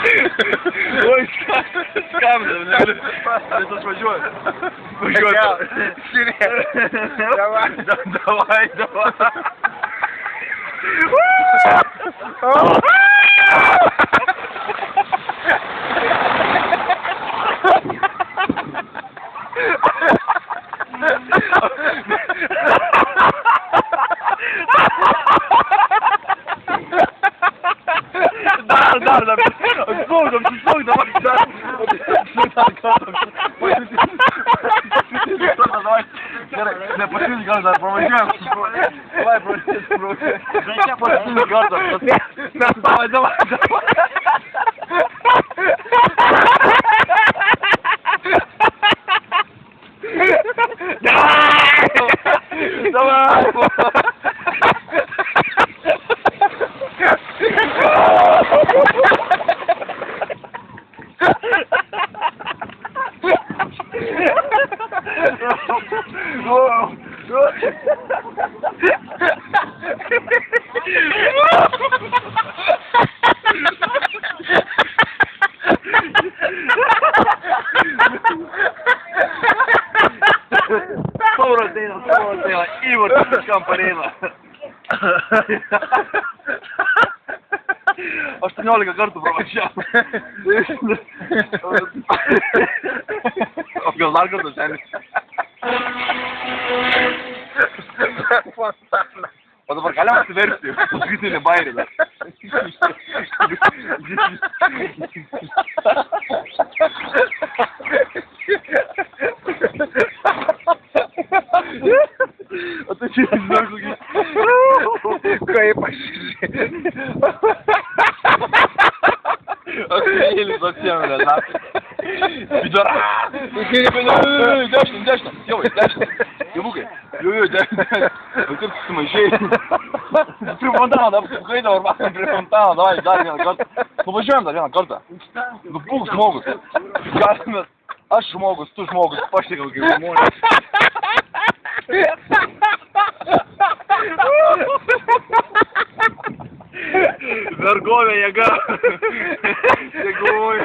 Oi, skambina, negaliu. Nes aš važiuoju. Važiuoju. Davai. Dar. Slūgdam, davai. Gerai, nepasiliks gal dar, pravažiuojam. Davai, pasiliks gal dar. Davai. Sauras eina, įvartis kažkam pareina. 18 kartų pravažiavo. O gal dar kartą šiandien? O dabar galima atsiversti, paskutinį bairį dar. O tai čia žinok, kaip aš Охренели совсем, блядь, нахуй. Пидорас! Дальше. Ебукай. Дальше. Вот это сумасшедший. При фонтану, да, пускай нормально при фонтану. Давай, дай мне на карту. Ну почему да, на карту? Ну пух смогут. Аж могут, тут могут. Пошли как его. Vergovė jėga. Dėkuoju.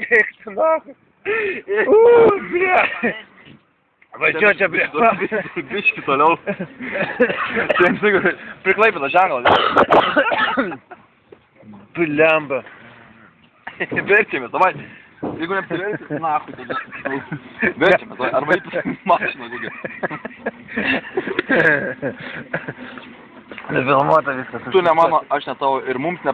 Eik tu nahui. Bля. Važiuoju čia prie. Biški toliau. Priklaipino ženklą. Blemba. Verčiamės, davai. Jeigu neapsiversit, nahui tada. Verčiamės, arba į mašiną kokią. Nefilmuota viskas. Tu ne mano, aš ne tavo ir mums nepagėdė.